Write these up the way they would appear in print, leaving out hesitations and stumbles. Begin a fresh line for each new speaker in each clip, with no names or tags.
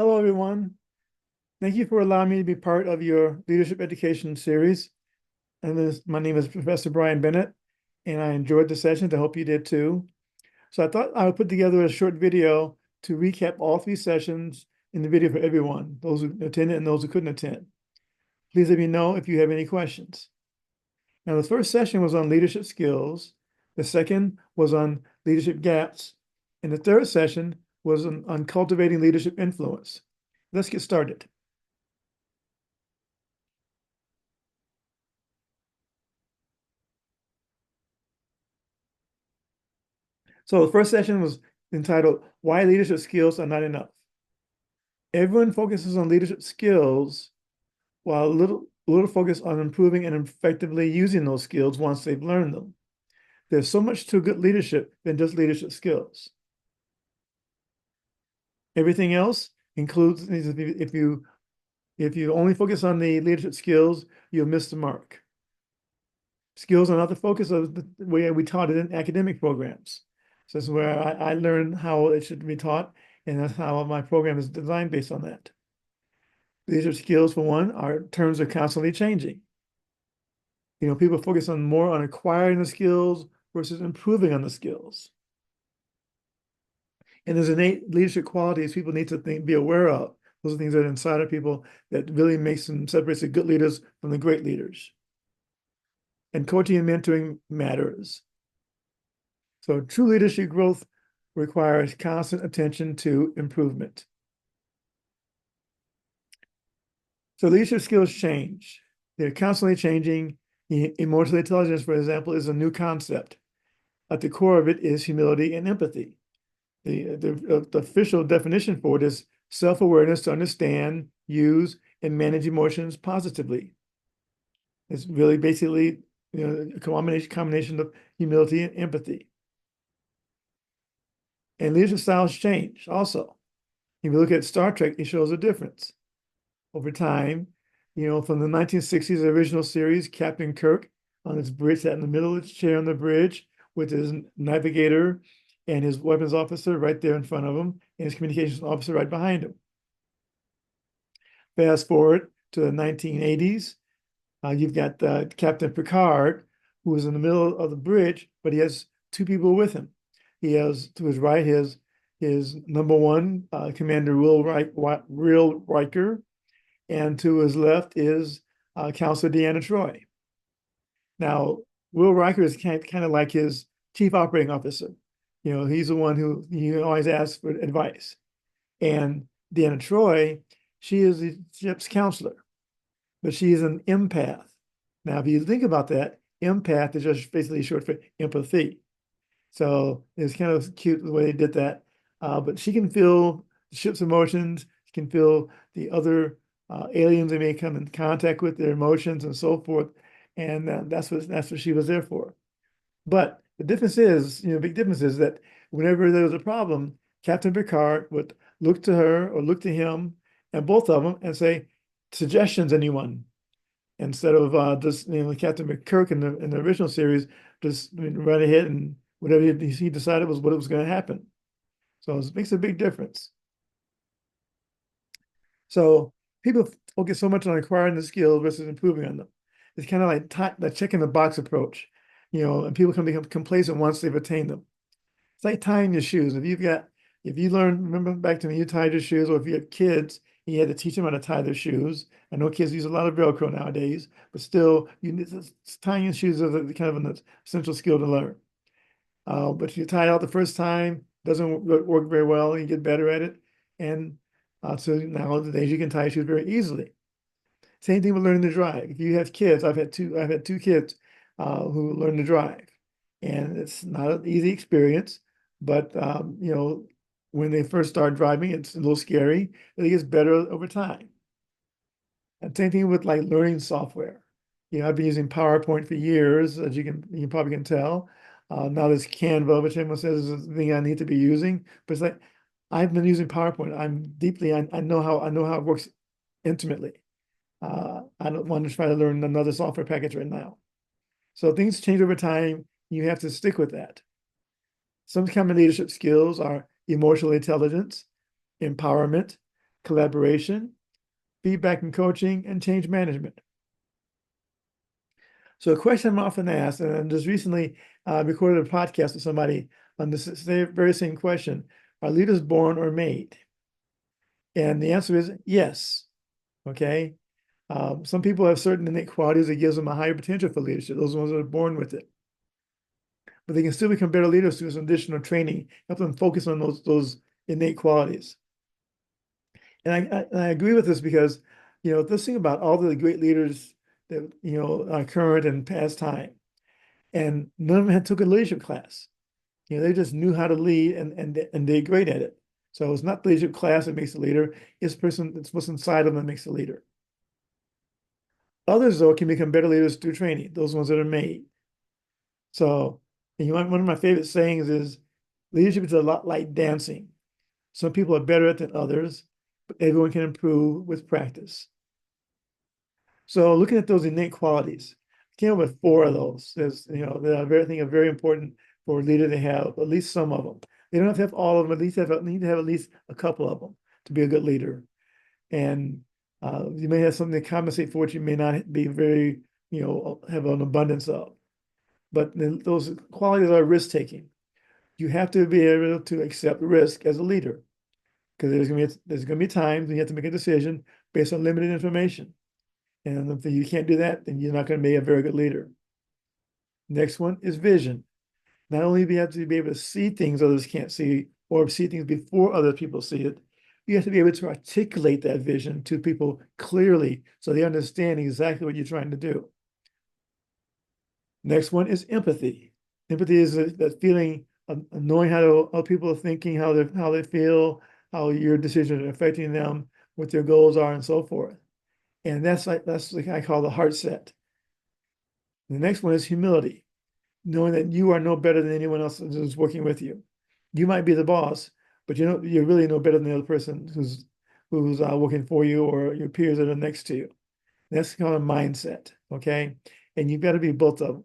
Hello, everyone. Thank you for allowing me to be part of your leadership education series. My name is Professor Bryan Bennett, and I enjoyed the session. I hope you did too. So I thought I would put together a short video to recap all three sessions in the video for everyone, those who attended and those who couldn't attend. Please let me know if you have any questions. Now, the first session was on leadership skills. The second was on leadership gaps. And the third session was on cultivating leadership influence. Let's get started. So the first session was entitled Why Leadership Skills Are Not Enough. Everyone focuses on leadership skills while little focus on improving and effectively using those skills once they've learned them. There's so much to good leadership than just leadership skills. Everything else includes, if you only focus on the leadership skills, you'll miss the mark. Skills are not the focus of the way we taught it in academic programs. So this is where I learned how it should be taught, and that's how my program is designed based on that. Leadership skills, for one, our terms are constantly changing. People focus more on acquiring the skills versus improving on the skills. And there's innate leadership qualities people need to be aware of. Those are things that are inside of people that really separates the good leaders from the great leaders. And coaching and mentoring matters. So true leadership growth requires constant attention to improvement. So leadership skills change. They're constantly changing. Emotional intelligence, for example, is a new concept. At the core of it is humility and empathy. The official definition for it is self-awareness to understand, use, and manage emotions positively. It's really basically a combination of humility and empathy. And leadership styles change also. If you look at Star Trek, it shows a difference over time. From the 1960s original series, Captain Kirk on his bridge, sat in the middle of his chair on the bridge with his navigator and his weapons officer right there in front of him, and his communications officer right behind him. Fast forward to the 1980s, you've got Captain Picard, who is in the middle of the bridge, but he has two people with him. He has to his right his number one, Commander Will Riker, and to his left is Counselor Deanna Troi. Now, Will Riker is kind of like his chief operating officer. He's the one who he always asks for advice. And Deanna Troi, she is the ship's counselor, but she's an empath. Now, if you think about that, empath is just basically short for empathy. So it's kind of cute the way they did that. But she can feel the ship's emotions. She can feel the other aliens they may come in contact with, their emotions and so forth. And that's what she was there for. But the difference is, big difference is that whenever there was a problem, Captain Picard would look to her or look to him, and both of them, and say, "Suggestions, anyone?" Instead of just Captain Kirk in the original series, just run ahead and whatever he decided was what was going to happen. So it makes a big difference. So people focus so much on acquiring the skills versus improving on them. It's kind of like the check in the box approach, and people can become complacent once they've attained them. It's like tying your shoes. If you learn, remember back to when you tied your shoes, or if you had kids, you had to teach them how to tie their shoes. I know kids use a lot of Velcro nowadays, but still, tying your shoes is kind of an essential skill to learn. But if you tie it out the first time, doesn't work very well, and you get better at it. And so nowadays you can tie shoes very easily. Same thing with learning to drive. If you have kids, I've had two kids who learn to drive, and it's not an easy experience. But when they first start driving, it's a little scary, but it gets better over time. And same thing with like learning software. I've been using PowerPoint for years, as you probably can tell. Now there's Canva, which everyone says is the thing I need to be using. But it's like I've been using PowerPoint. I know how it works intimately. I don't want to try to learn another software package right now. So things change over time. You have to stick with that. Some common leadership skills are emotional intelligence, empowerment, collaboration, feedback and coaching, and change management. So a question I'm often asked, and I just recently recorded a podcast with somebody on this very same question: are leaders born or made? And the answer is yes. Okay. Some people have certain innate qualities that gives them a higher potential for leadership. Those ones that are born with it. But they can still become better leaders through some additional training, help them focus on those innate qualities. And I agree with this because, let's think about all the great leaders that, are current and past time. And none of them had took a leadership class. They just knew how to lead and they're great at it. So it's not the leadership class that makes the leader, it's what's inside of them that makes the leader. Others, though, can become better leaders through training, those ones that are made. So, one of my favorite sayings is leadership is a lot like dancing. Some people are better at it than others, but everyone can improve with practice. So looking at those innate qualities, I came up with 4 of those. That I think are very important for a leader to have at least some of them. They don't have to have all of them, at least need to have at least a couple of them to be a good leader. And you may have something to compensate for what you may not be very, have an abundance of. But those qualities are risk-taking. You have to be able to accept risk as a leader, because there's gonna be times when you have to make a decision based on limited information. And if you can't do that, then you're not going to be a very good leader. Next one is vision. Not only do you have to be able to see things others can't see, or see things before other people see it, you have to be able to articulate that vision to people clearly so they understand exactly what you're trying to do. Next one is empathy. Empathy is that feeling of knowing how people are thinking, how they feel, how your decisions are affecting them, what their goals are, and so forth. And that's like I call the heart set. The next one is humility, knowing that you are no better than anyone else who's working with you. You might be the boss, but you're really no better than the other person who's working for you or your peers that are next to you. That's called a mindset, okay? And you've got to be both of them.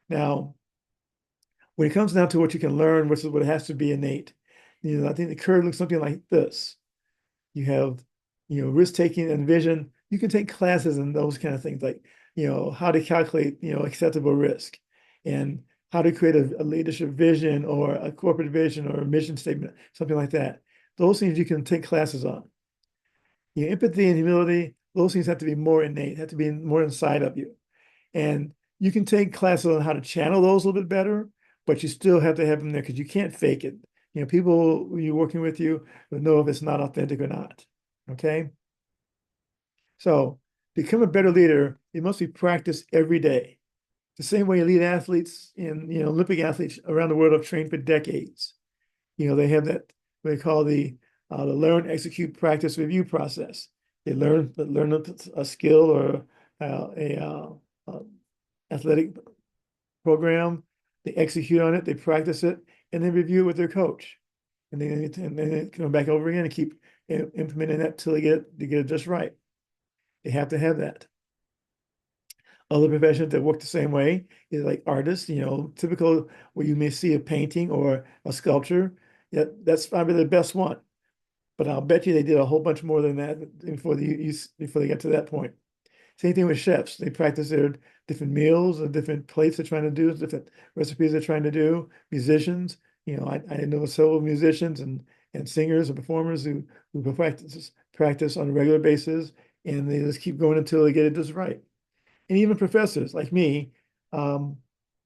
Now, when it comes down to what you can learn versus what has to be innate, I think the curve looks something like this. You have, risk taking and vision. You can take classes and those kind of things like, how to calculate, acceptable risk and how to create a leadership vision or a corporate vision or a mission statement, something like that. Those things you can take classes on. Empathy and humility, those things have to be more innate, have to be more inside of you. And you can take classes on how to channel those a little bit better, but you still have to have them there because you can't fake it. People who you're working with you will know if it's not authentic or not. Okay. So become a better leader, it must be practiced every day. The same way elite athletes and Olympic athletes around the world have trained for decades. They have that what they call the learn, execute, practice, review process. They learn a skill or a athletic program. They execute on it, they practice it, and then review it with their coach. And then come back over again and keep implementing that till they get it just right. They have to have that. Other professions that work the same way is like artists, typical where you may see a painting or a sculpture. Yeah, that's probably the best one. But I'll bet you they did a whole bunch more than that before they got to that point. Same thing with chefs. They practice their different meals and different plates they're trying to do, different recipes they're trying to do. Musicians, I know several musicians and singers and performers who practice on a regular basis, and they just keep going until they get it just right. And even professors like me, I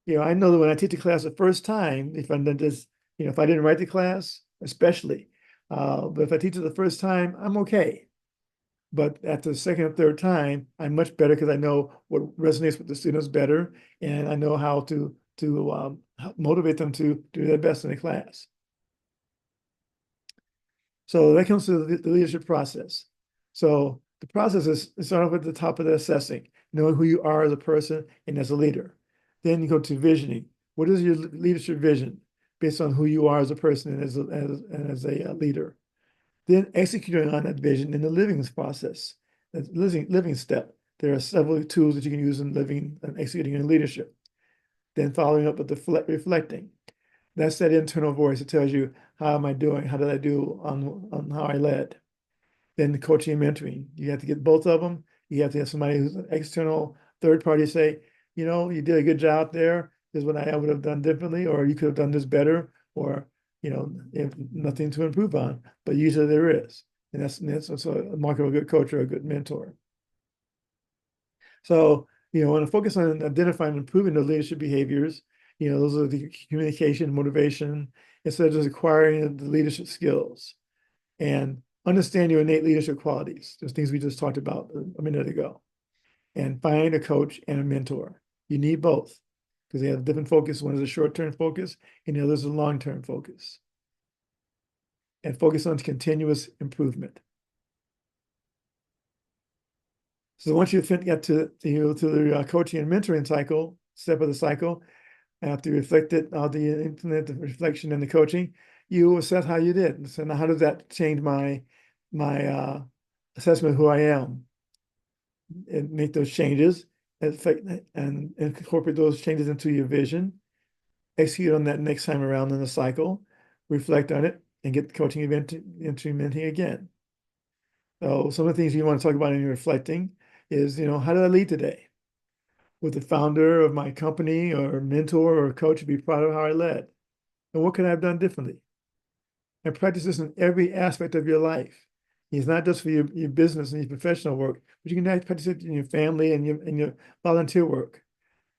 know that when I teach a class the first time, if if I didn't write the class, especially, but if I teach it the first time, I'm okay. But after the second or third time, I'm much better because I know what resonates with the students better, and I know how to help motivate them to do their best in the class. So that comes to the leadership process. So the process is start off at the top of the assessing, knowing who you are as a person and as a leader. Then you go to visioning. What is your leadership vision based on who you are as a person and as a leader? Then executing on that vision in the living process, the living step. There are several tools that you can use in living and executing in leadership. Then following up with the reflecting. That's that internal voice that tells you, how am I doing? How did I do on how I led? then the coaching and mentoring. You have to get both of them. You have to have somebody who's an external third party say, you did a good job there. This is what I would have done differently, or you could have done this better, or if nothing to improve on. But usually there is, and that's also a mark of a good coach or a good mentor. So when I focus on identifying and improving the leadership behaviors, those are the communication, motivation, instead of just acquiring the leadership skills and understand your innate leadership qualities, those things we just talked about a minute ago, and find a coach and a mentor. You need both because they have different focus. One is a short-term focus and the other is a long-term focus. And focus on continuous improvement. So once you get to the coaching and mentoring step of the cycle, after you reflect it, implement the reflection and the coaching, you assess how you did. So now, how does that change my assessment of who I am? And make those changes and incorporate those changes into your vision. Execute on that next time around in the cycle. Reflect on it and get the coaching event implementing again. So some of the things you want to talk about in your reflecting is, how did I lead today? Would the founder of my company or mentor or coach be proud of how I led? And what could I have done differently? And practice this in every aspect of your life. It's not just for your business and your professional work, but you can practice it in your family and your volunteer work.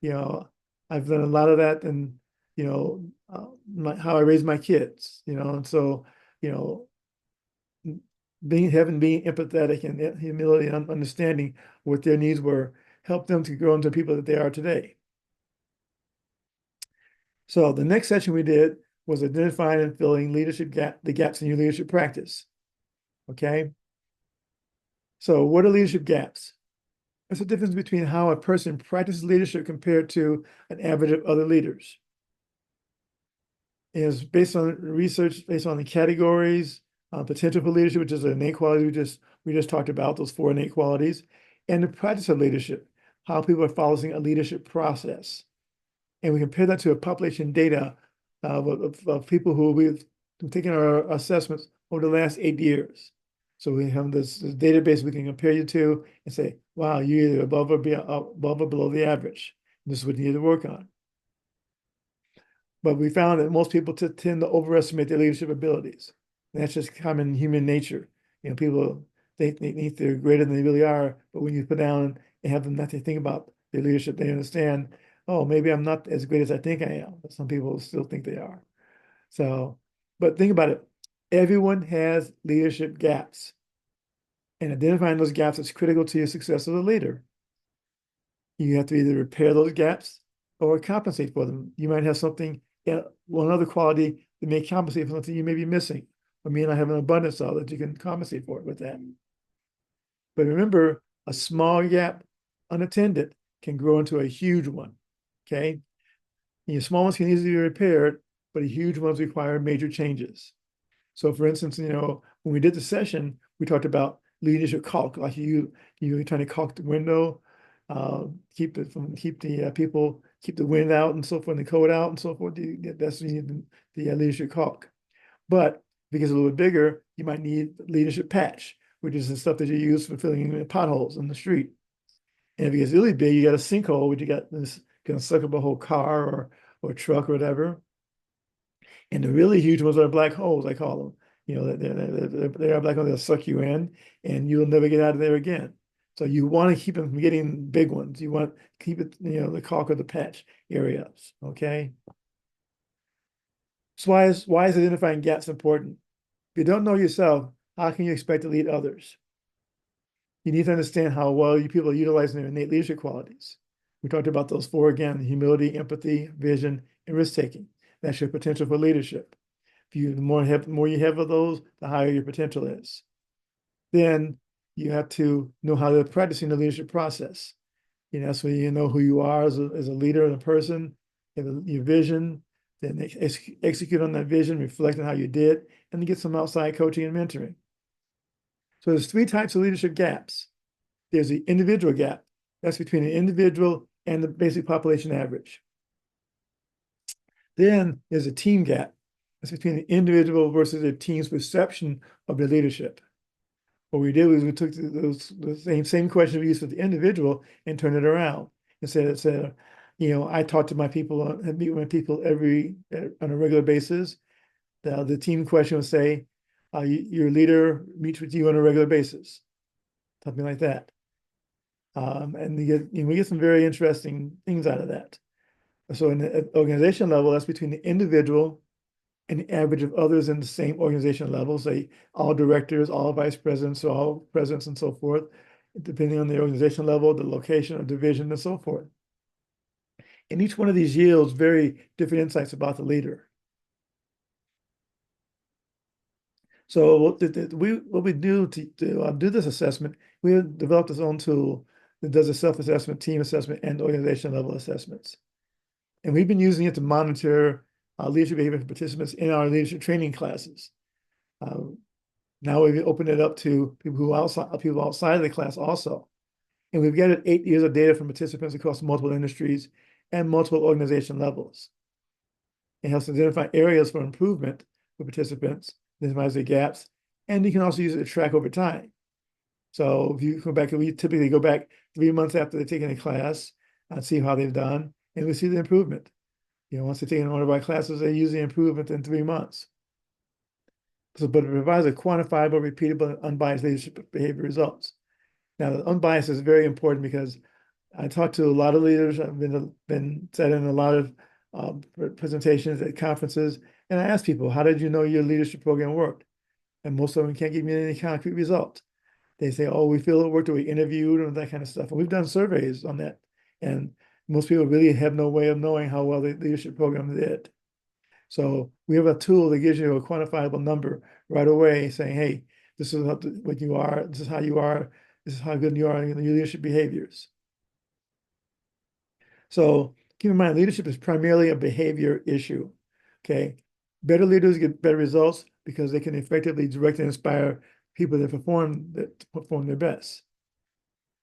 I've done a lot of that and, how I raise my kids, and so, being empathetic and humility and understanding what their needs were, help them to grow into people that they are today. So the next session we did was identifying and filling the gaps in your leadership practice. Okay. So what are leadership gaps? What's the difference between how a person practices leadership compared to an average of other leaders? Is based on research, based on the categories, potential for leadership, which is an innate quality we just talked about, those 4 innate qualities, and the practice of leadership, how people are following a leadership process. And we compare that to a population data of people who we've taken our assessments over the last 8 years. So we have this database we can compare you to and say, wow, you're either above or below the average. This is what you need to work on. But we found that most people tend to overestimate their leadership abilities. And that's just common human nature. People they think they're greater than they really are, but when you put down and have them not to think about their leadership, they understand, oh, maybe I'm not as great as I think I am. But some people still think they are. So, but think about it. Everyone has leadership gaps. And identifying those gaps is critical to your success as a leader. You have to either repair those gaps or compensate for them. You might have something, one other quality that may compensate for something you may be missing, or may not have an abundance of that you can compensate for it with that. But remember, a small gap unattended can grow into a huge one. Okay. And your small ones can easily be repaired, but the huge ones require major changes. So for instance, when we did the session, we talked about leadership caulk, like you trying to caulk the window, keep the wind out and so forth, and the cold out and so forth. That's the leadership caulk. But because it's a little bit bigger, you might need leadership patch, which is the stuff that you use for filling in potholes in the street. And if it gets really big, you got a sinkhole, which you got this can suck up a whole car or truck or whatever. And the really huge ones are black holes, I call them. They are black holes, they'll suck you in and you'll never get out of there again. So you want to keep them from getting big ones. You want to keep it, the caulk or the patch areas, okay? So why is identifying gaps important? If you don't know yourself, how can you expect to lead others? You need to understand how well you people are utilizing their innate leadership qualities. We talked about those 4 again: humility, empathy, vision, and risk-taking. That's your potential for leadership. The more you have of those, the higher your potential is. Then you have to know how to practicing the leadership process. That's when you know who you are as a leader and a person, your vision, then execute on that vision, reflect on how you did, and then get some outside coaching and mentoring. So there's 3 types of leadership gaps. There's the individual gap. That's between the individual and the basic population average. Then there's a team gap. That's between the individual versus the team's perception of their leadership. What we did was we took the same question we used for the individual and turned it around and said, I talk to my people, I meet with my people on a regular basis. The team question would say, your leader meets with you on a regular basis, something like that. And we get some very interesting things out of that. So in the organization level, that's between the individual and the average of others in the same organization level, say all directors, all vice presidents, all presidents, and so forth, depending on the organization level, the location or division, and so forth. And each one of these yields very different insights about the leader. So what we do to do this assessment, we developed this own tool that does a self-assessment, team assessment, and organization level assessments. And we've been using it to monitor leadership behavior for participants in our leadership training classes. Now we've opened it up to people outside of the class also. And we've gathered 8 years of data from participants across multiple industries and multiple organization levels. It helps identify areas for improvement for participants, minimize the gaps, and you can also use it to track over time. So if you go back, we typically go back 3 months after they've taken a class and see how they've done, and we see the improvement. Once they've taken one of our classes, they use the improvement in 3 months. So, but it provides a quantifiable, repeatable, and unbiased leadership behavior results. Now, the unbiased is very important because I talked to a lot of leaders. I've been sat in a lot of presentations at conferences, and I asked people, how did you know your leadership program worked? And most of them can't give me any concrete result. They say, oh, we feel it worked, or we interviewed, and that kind of stuff. And we've done surveys on that. And most people really have no way of knowing how well the leadership program did. So we have a tool that gives you a quantifiable number right away saying, hey, this is what you are, this is how you are, this is how good you are in your leadership behaviors. So keep in mind, leadership is primarily a behavior issue, okay? Better leaders get better results because they can effectively direct and inspire people to perform their best.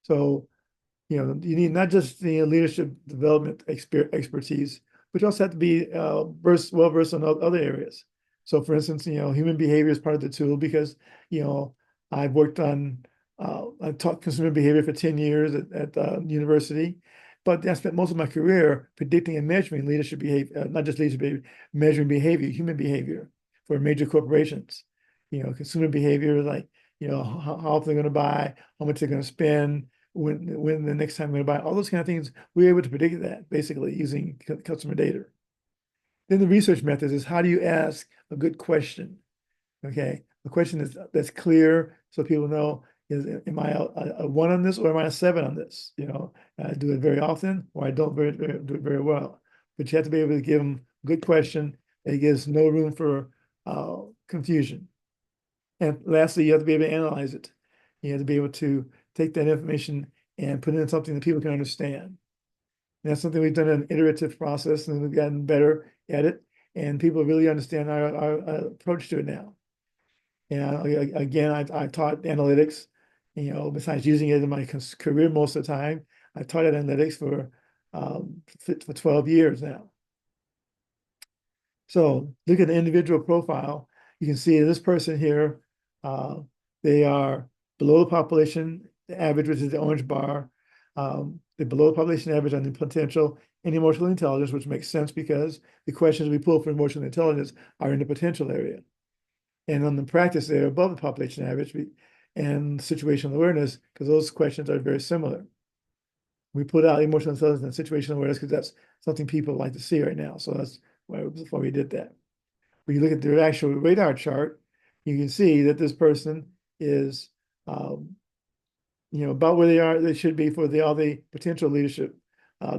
So, you need not just the leadership development expertise, but you also have to be well-versed on other areas. So for instance, human behavior is part of the tool because, I've worked on, I've taught consumer behavior for 10 years at university, but I spent most of my career predicting and measuring leadership behavior, not just leadership behavior, measuring behavior, human behavior for major corporations. Consumer behavior, like, how often they're going to buy, how much they're going to spend, when the next time they're going to buy, all those kind of things. We're able to predict that basically using customer data. Then the research methods is, how do you ask a good question? Okay, a question that's clear so people know, am I a 1 on this, or am I a 7 on this? I do it very often, or I don't do it very well. But you have to be able to give them a good question that gives no room for confusion. And lastly, you have to be able to analyze it. You have to be able to take that information and put it in something that people can understand. And that's something we've done in an iterative process, and we've gotten better at it. And people really understand our approach to it now. And again, I taught analytics, besides using it in my career most of the time. I taught analytics for 12 years now. So look at the individual profile. You can see this person here, they are below the population average, which is the orange bar. They're below the population average on the potential and emotional intelligence, which makes sense because the questions we pull for emotional intelligence are in the potential area. And on the practice, they're above the population average, and situational awareness, because those questions are very similar. We put out emotional intelligence and situational awareness because that's something people like to see right now. So that's why we did that. When you look at their actual radar chart, you can see that this person is, about where they should be for all the potential leadership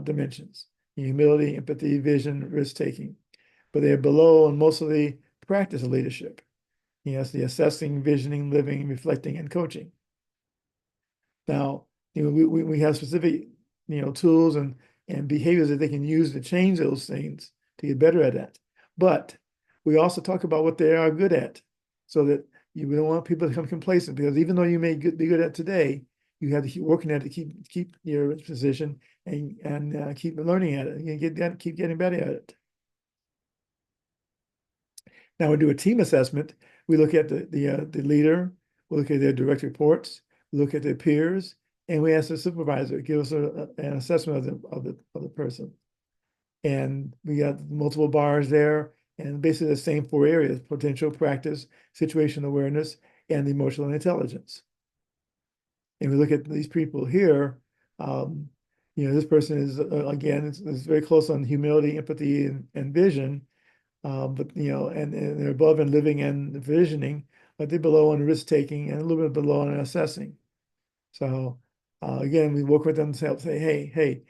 dimensions: humility, empathy, vision, risk-taking. But they're below on most of the practice of leadership. It's the assessing, visioning, living, reflecting, and coaching. Now, we have specific, tools and behaviors that they can use to change those things to get better at that. But we also talk about what they are good at, so that we don't want people to become complacent, because even though you may be good at today, you have to keep working at it to keep your position and keep learning at it and keep getting better at it. Now we do a team assessment. We look at the leader, we look at their direct reports, we look at their peers, and we ask the supervisor to give us an assessment of the person. And we got multiple bars there, and basically the same four areas: potential, practice, situational awareness, and emotional intelligence. And we look at these people here, um, this person is, again, is very close on humility, empathy, and vision, but, and they're above in living and visioning, but they're below on risk taking and a little bit below on assessing. So, again, we work with them to help say, hey,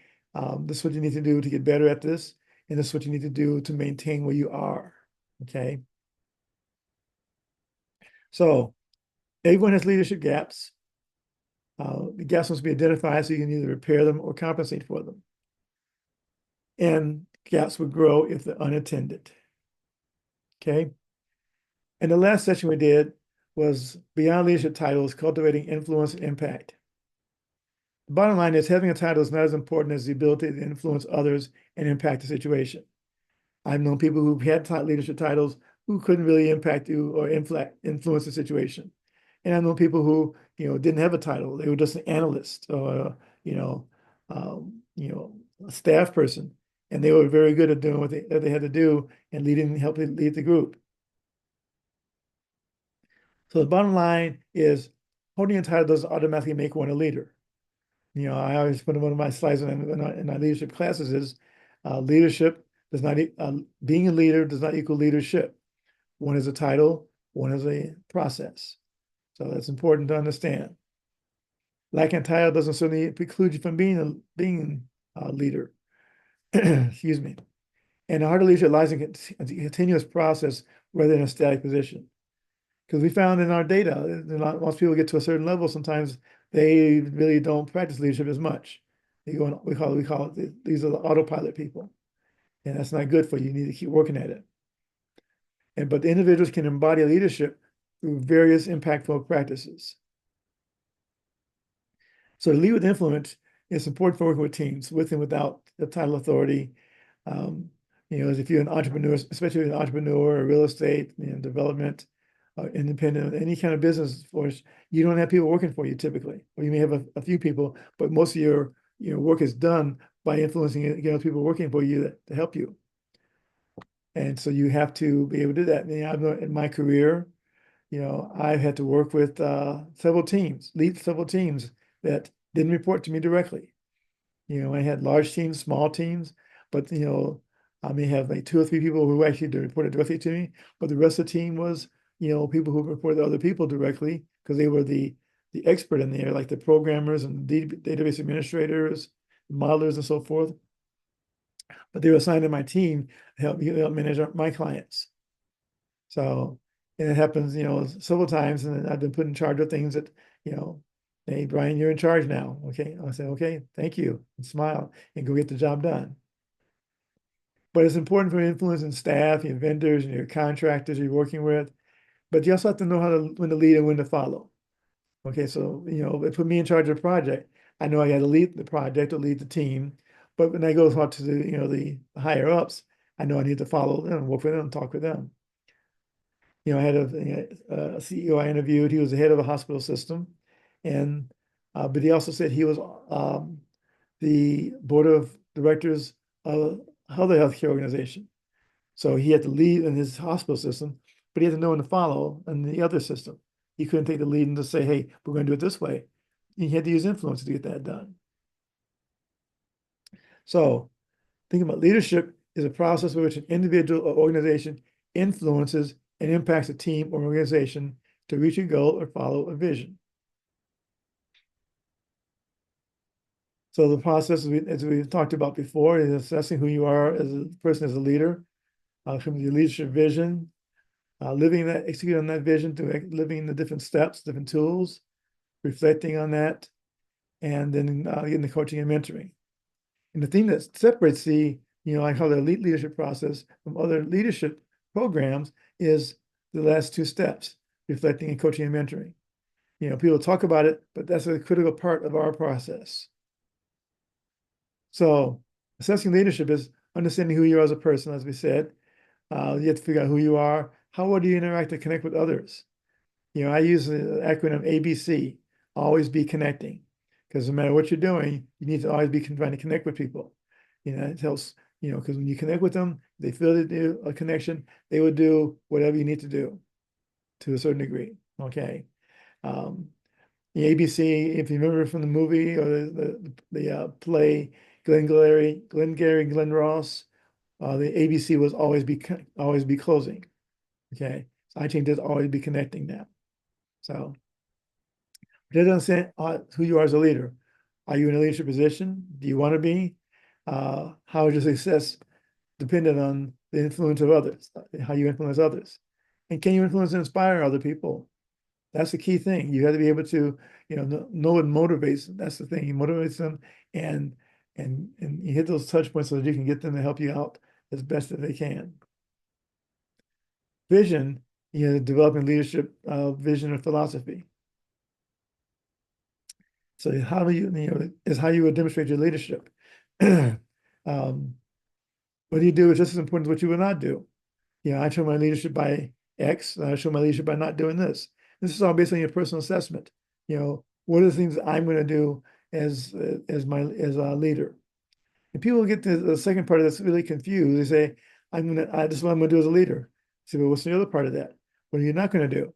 this is what you need to do to get better at this, and this is what you need to do to maintain where you are. Okay. So everyone has leadership gaps. The gaps must be identified so you can either repair them or compensate for them. And gaps would grow if they're unattended. Okay. And the last session we did was beyond leadership titles, cultivating influence and impact. The bottom line is having a title is not as important as the ability to influence others and impact the situation. I've known people who've had leadership titles who couldn't really impact you or influence the situation. And I know people who, didn't have a title. They were just an analyst or, a staff person. And they were very good at doing what they had to do and helping lead the group. So the bottom line is holding a title doesn't automatically make one a leader. I always put in one of my slides in our leadership classes is leadership does not, being a leader does not equal leadership. One is a title, one is a process. So that's important to understand. Lacking a title doesn't certainly preclude you from being a leader. Excuse me. And the heart of leadership lies in a continuous process rather than a static position. Because we found in our data, once people get to a certain level, sometimes they really don't practice leadership as much. They go on, we call it, these are the autopilot people. And that's not good for you. You need to keep working at it. But the individuals can embody leadership through various impactful practices. So to lead with influence, it's important for working with teams, with and without the title authority. As if you're an entrepreneur, especially an entrepreneur or real estate, development, independent, any kind of business force, you don't have people working for you typically, or you may have a few people, but most of your work is done by influencing and getting people working for you to help you. And so you have to be able to do that. In my career, I've had to work with lead several teams that didn't report to me directly. I had large teams, small teams, but I may have like 2 or 3 people who actually reported directly to me, but the rest of the team was, people who reported to other people directly because they were the expert in there, like the programmers and database administrators, modelers, and so forth. But they were assigned to my team to help manage my clients. So, and it happens, several times, and I've been put in charge of things that, hey, Bryan, you're in charge now. Okay. I say, okay, thank you, and smile and go get the job done. But it's important for influencing staff, your vendors, and your contractors you're working with. But you also have to know when to lead and when to follow. Okay, so they put me in charge of the project. I know I got to lead the project or lead the team. But when I go out to the higher ups, I know I need to follow them, work with them, talk with them. I had a CEO I interviewed. He was the head of a hospital system, and but he also said he was the board of directors of another healthcare organization. So he had to lead in his hospital system, but he had to know when to follow in the other system. He couldn't take the lead and just say, "Hey, we're going to do it this way." He had to use influence to get that done. So, think about leadership is a process by which an individual or organization influences and impacts a team or organization to reach a goal or follow a vision. So the process, as we've talked about before, is assessing who you are as a person, as a leader, from your leadership vision, executing on that vision to living the different steps, different tools, reflecting on that, and then getting the coaching and mentoring. And the thing that separates I call the elite leadership process from other leadership programs is the last 2 steps, reflecting and coaching and mentoring. People talk about it, but that's a critical part of our process. So assessing leadership is understanding who you are as a person, as we said. You have to figure out who you are. How well do you interact and connect with others? I use the acronym ABC, always be connecting. Because no matter what you're doing, you need to always be trying to connect with people. It helps, because when you connect with them, they feel that there's a connection, they will do whatever you need to do to a certain degree. Okay. Um, the ABC, if you remember from the movie or the play, Glenn Ross, the ABC was always be closing. Okay. So I changed it to always be connecting now. So it doesn't say who you are as a leader. Are you in a leadership position? Do you want to be? How is your success dependent on the influence of others, how you influence others? And can you influence and inspire other people? That's the key thing. You have to be able to, know what motivates them. That's the thing. You motivates them and you hit those touch points so that you can get them to help you out as best as they can. Vision, developing leadership vision and philosophy. So how do is how you would demonstrate your leadership. What do you do is just as important as what you would not do. I show my leadership by X, and I show my leadership by not doing this. This is all based on your personal assessment. What are the things that I'm going to do as a leader? And people get to the second part of this really confused. They say, this is what I'm going to do as a leader. I say, well, what's the other part of that? What are you not going to do?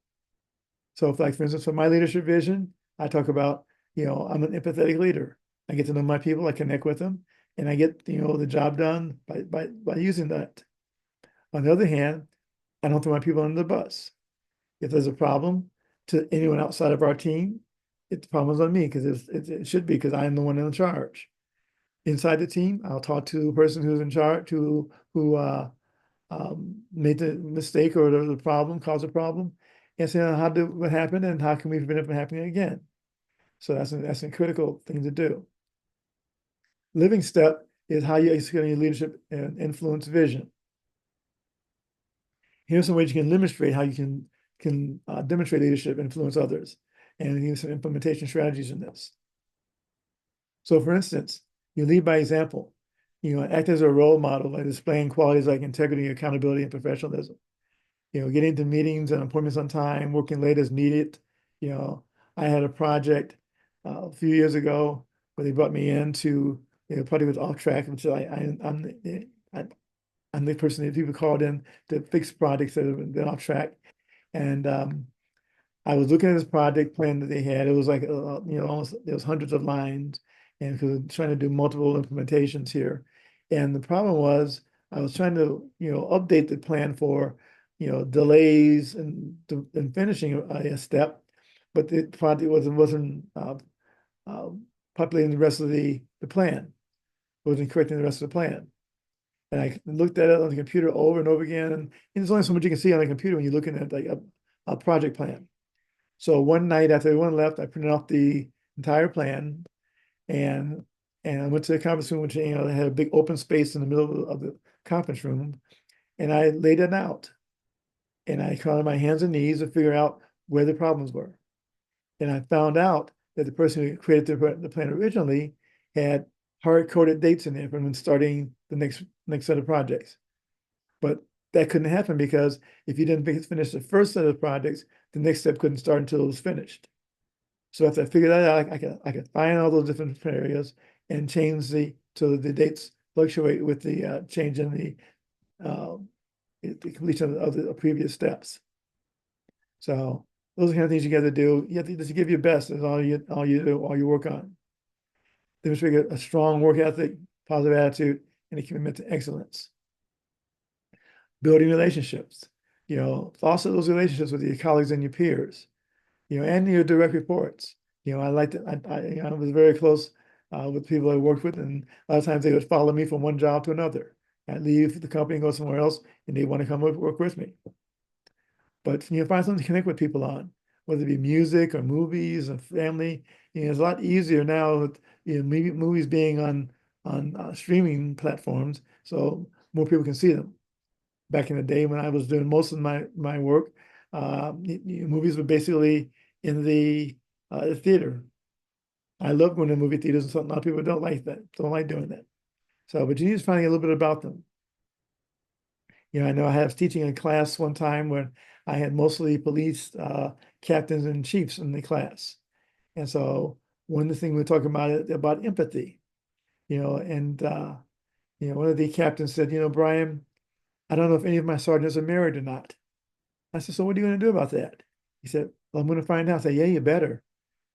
So if, like, for instance, for my leadership vision, I talk about, I'm an empathetic leader. I get to know my people, I connect with them, and I get, the job done by using that. On the other hand, I don't throw my people under the bus. If there's a problem to anyone outside of our team, the problem's on me because it should be because I'm the one in charge. Inside the team, I'll talk to the person who's in charge who made the mistake or the problem, caused the problem, and say what happened and how can we prevent it from happening again. So that's a critical thing to do. Living step is how you execute your leadership and influence vision. Here's some ways you can demonstrate how you can demonstrate leadership, influence others, and use some implementation strategies in this. So, for instance, you lead by example. Act as a role model by displaying qualities like integrity, accountability, and professionalism. Getting to meetings and appointments on time, working late as needed. I had a project a few years ago where they brought me in to, project was off track, which I'm the person that people called in to fix projects that have been off track. And I was looking at this project plan that they had. It was like, almost, there was hundreds of lines, and because trying to do multiple implementations here. And the problem was I was trying to, update the plan for, delays and finishing a step, but the project wasn't populating the rest of the plan. It wasn't correcting the rest of the plan. And I looked at it on the computer over and over again. And there's only so much you can see on the computer when you're looking at like a project plan. So one night after everyone left, I printed off the entire plan and I went to the conference room, which they had a big open space in the middle of the conference room, and I laid it out. And I got on my hands and knees to figure out where the problems were. And I found out that the person who created the plan originally had hard-coded dates in there from when starting the next set of projects. But that couldn't happen because if you didn't finish the first set of projects, the next step couldn't start until it was finished. So after I figured that out, I could find all those different areas and change so the dates fluctuate with the change in the completion of the previous steps. So those are the kind of things you got to do. You have to just give your best. Is all you work on. Demonstrate a strong work ethic, positive attitude, and a commitment to excellence. Building relationships. Foster those relationships with your colleagues and your peers. And your direct reports. I was very close with people I worked with, and a lot of times they would follow me from one job to another. I'd leave the company and go somewhere else, and they want to come work with me. But find something to connect with people on, whether it be music or movies or family. It's a lot easier now with movies being on streaming platforms, so more people can see them. Back in the day when I was doing most of my work, movies were basically in the theater. I love going to movie theaters, and a lot of people don't like doing that. So, but you need to find a little bit about them. I know I was teaching a class one time when I had mostly police captains and chiefs in the class. And so one of the things we talk about empathy, and one of the captains said, Bryan, I don't know if any of my sergeants are married or not. I said, so what are you going to do about that? He said, well, I'm going to find out. I said, yeah, you better.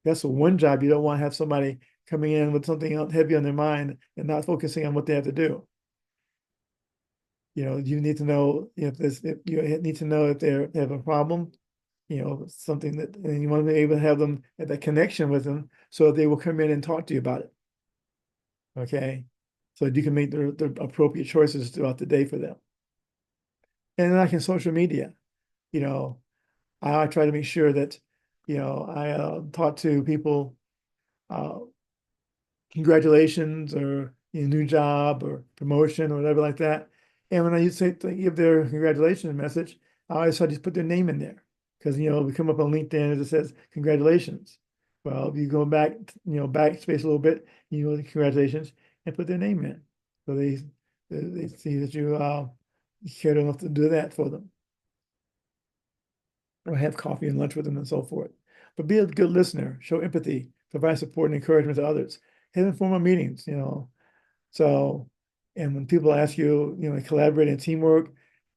That's the one job you don't want to have somebody coming in with something heavy on their mind and not focusing on what they have to do. You need to know if you need to know if they have a problem, something that, and you want to be able to have them at that connection with them so they will come in and talk to you about it. Okay. So you can make the appropriate choices throughout the day for them. And like in social media, you know, I try to make sure that, I talk to people, uh, congratulations or new job or promotion or whatever like that. And when I used to give their congratulations message, I always try to just put their name in there because we come up on LinkedIn and it says congratulations. Well, if you go back, backspace a little bit, congratulations, and put their name in, so they see that you cared enough to do that for them, or have coffee and lunch with them and so forth. But be a good listener, show empathy, provide support and encouragement to others, have informal meetings, So, and when people ask you, collaborate and teamwork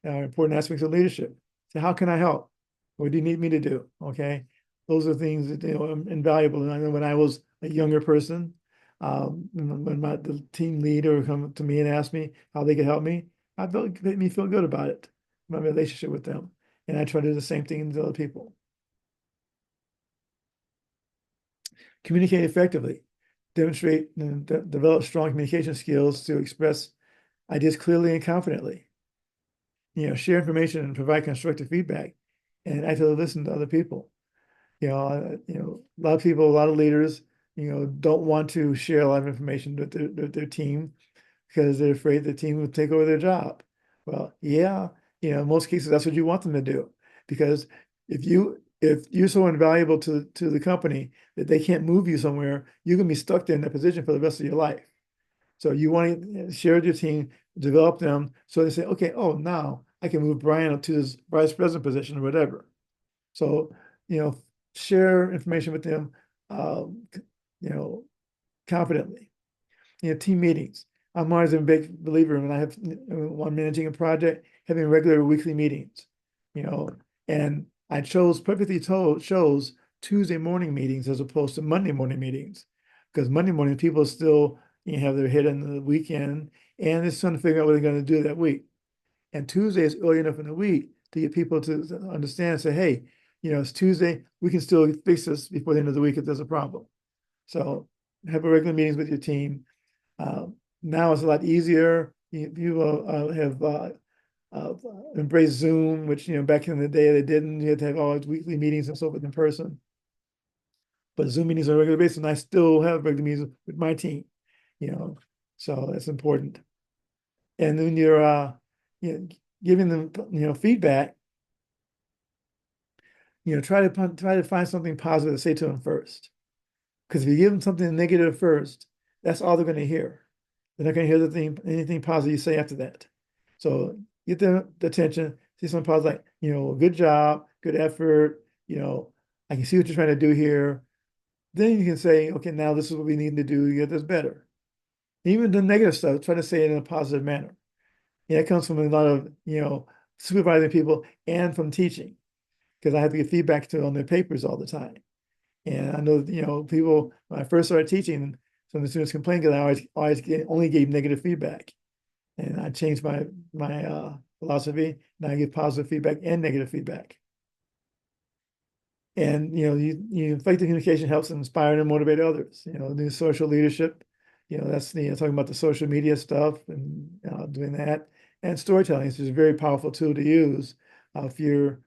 are important aspects of leadership. So how can I help? What do you need me to do? Okay. Those are things that, are invaluable. And I know when I was a younger person, when the team leader would come to me and ask me how they could help me, it made me feel good about it, my relationship with them. And I try to do the same thing to other people. Communicate effectively, demonstrate and develop strong communication skills to express ideas clearly and confidently. Share information and provide constructive feedback, and actively listen to other people. A lot of people, a lot of leaders, don't want to share a lot of information with their team because they're afraid the team will take over their job. Well, yeah, in most cases that's what you want them to do, because if you're so invaluable to the company that they can't move you somewhere, you're gonna be stuck there in that position for the rest of your life. So you want to share with your team, develop them, so they say, okay, oh, now I can move Bryan up to his vice president position or whatever. So, share information with them, you know, confidently. Team meetings. I'm always a big believer when I'm managing a project, having regular weekly meetings, you know, and I chose Tuesday morning meetings as opposed to Monday morning meetings, because Monday morning people still have their head in the weekend and they're trying to figure out what they're going to do that week. And Tuesday is early enough in the week to get people to understand and say, hey, it's Tuesday, we can still fix this before the end of the week if there's a problem. So have a regular meetings with your team. Now it's a lot easier. People have uh, embraced Zoom, which back in the day they didn't. You had to have all weekly meetings and so forth in person. But Zoom meetings on a regular basis, and I still have regular meetings with my team. So that's important. And then you're giving them feedback. Try to find something positive to say to them first. Because if you give them something negative first, that's all they're going to hear. They're not going to hear anything positive you say after that. So get their attention, see something positive like, good job, good effort, I can see what you're trying to do here. Then you can say, okay, now this is what we need to do to get this better. Even the negative stuff, try to say it in a positive manner. It comes from a lot of, supervising people and from teaching, because I have to get feedback on their papers all the time. And I know, people, when I first started teaching, some of the students complained because I only gave negative feedback. And I changed my philosophy. Now I give positive feedback and negative feedback. And, effective communication helps inspire and motivate others. New social leadership, that's talking about the social media stuff and doing that. And storytelling is a very powerful tool to use if you're,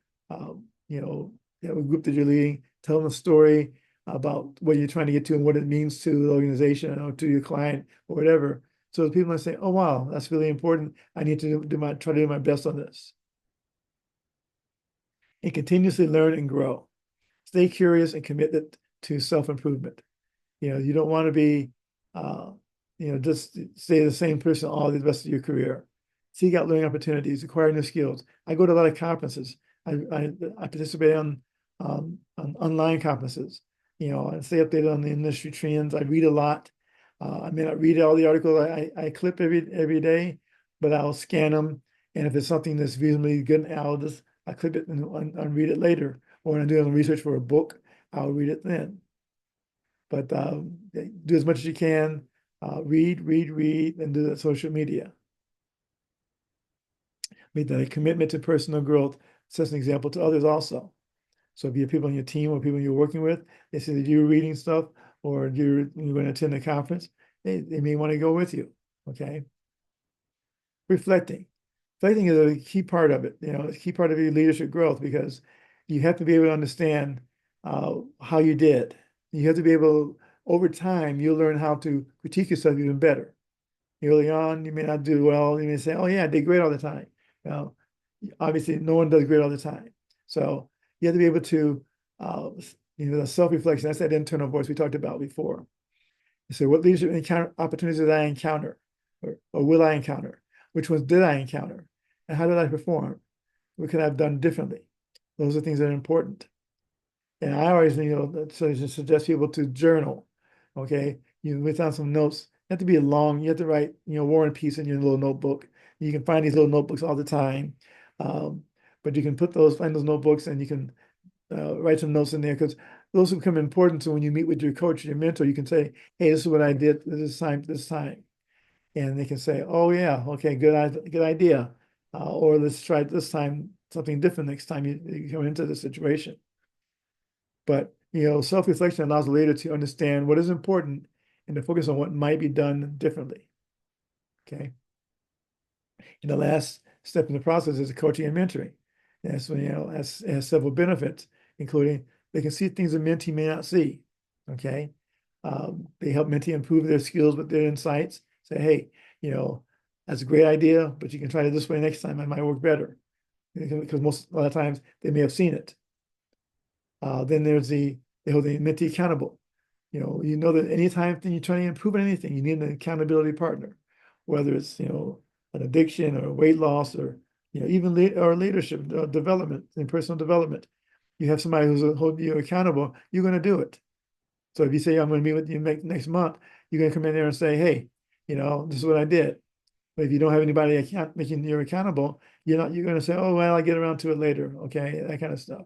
you have a group that you're leading, tell them a story about what you're trying to get to and what it means to the organization or to your client or whatever. So people might say, oh, wow, that's really important. I need to try to do my best on this. And continuously learn and grow. Stay curious and committed to self-improvement. You don't want to be, just stay the same person all the rest of your career. Seek out learning opportunities, acquire new skills. I go to a lot of conferences. I participate on online conferences. I stay updated on the industry trends. I read a lot. I may not read all the articles I clip every day, but I'll scan them. And if it's something that's reasonably good, I clip it and read it later. Or when I'm doing research for a book, I'll read it then. But do as much as you can. Read, and do that social media. Make that a commitment to personal growth. Sets an example to others also. So if you have people on your team or people you're working with, they see that you're reading stuff or you're going to attend a conference, they may want to go with you. Okay. Reflecting. Reflecting is a key part of it. It's a key part of your leadership growth because you have to be able to understand how you did. You have to be able, over time, you'll learn how to critique yourself even better. Early on, you may not do well. You may say, "Oh yeah, I did great all the time." Well, obviously, no one does great all the time. So you have to be able to, the self-reflection. That's that internal voice we talked about before. So, what leadership opportunities did I encounter, or will I encounter? Which ones did I encounter, and how did I perform? What could I have done differently? Those are things that are important. And I always, suggest people to journal. Okay, you write down some notes. You have to be long. You have to write, War and Peace in your little notebook. You can find these little notebooks all the time, but you can find those notebooks, and you can write some notes in there because those become important. So when you meet with your coach, your mentor, you can say, "Hey, this is what I did this time," and they can say, "Oh yeah, okay, good idea," or let's try this time something different next time you come into the situation. But self-reflection allows the leader to understand what is important and to focus on what might be done differently. Okay. And the last step in the process is coaching and mentoring. And that's when, has several benefits, including they can see things a mentee may not see. Okay. They help mentee improve their skills with their insights. Say, hey, that's a great idea, but you can try it this way next time. It might work better. Because a lot of times they may have seen it. Then they hold the mentee accountable. That anytime you're trying to improve on anything, you need an accountability partner, whether it's, an addiction or weight loss or, even leadership development and personal development. You have somebody who's holding you accountable, you're going to do it. So if you say, I'm going to meet with you next month, you're going to come in there and say, hey, this is what I did. But if you don't have anybody making you accountable, you're going to say, oh, well, I'll get around to it later. Okay. That kind of stuff.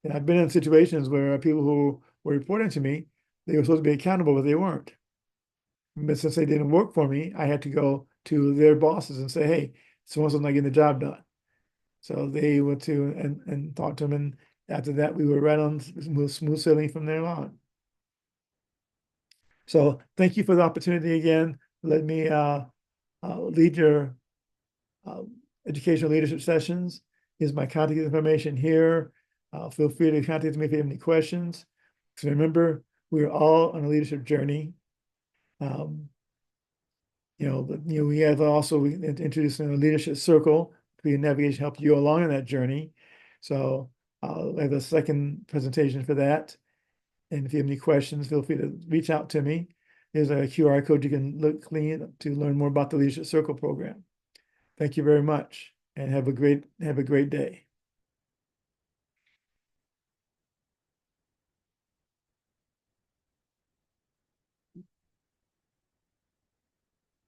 And I've been in situations where people who were reporting to me, they were supposed to be accountable, but they weren't. But since they didn't work for me, I had to go to their bosses and say, hey, so-and-so's not getting the job done. So they went to and talked to them. And after that, we were right on smooth sailing from there on. So thank you for the opportunity again. Let me lead your educational leadership sessions. Here's my contact information here. Feel free to contact me if you have any questions. So remember, we're all on a leadership journey. We have also introduced a leadership circle for navigation, help you along in that journey. So I have a second presentation for that. And if you have any questions, feel free to reach out to me. There's a QR code you can clean to learn more about the Leadership Circle program. Thank you very much, and have a great day.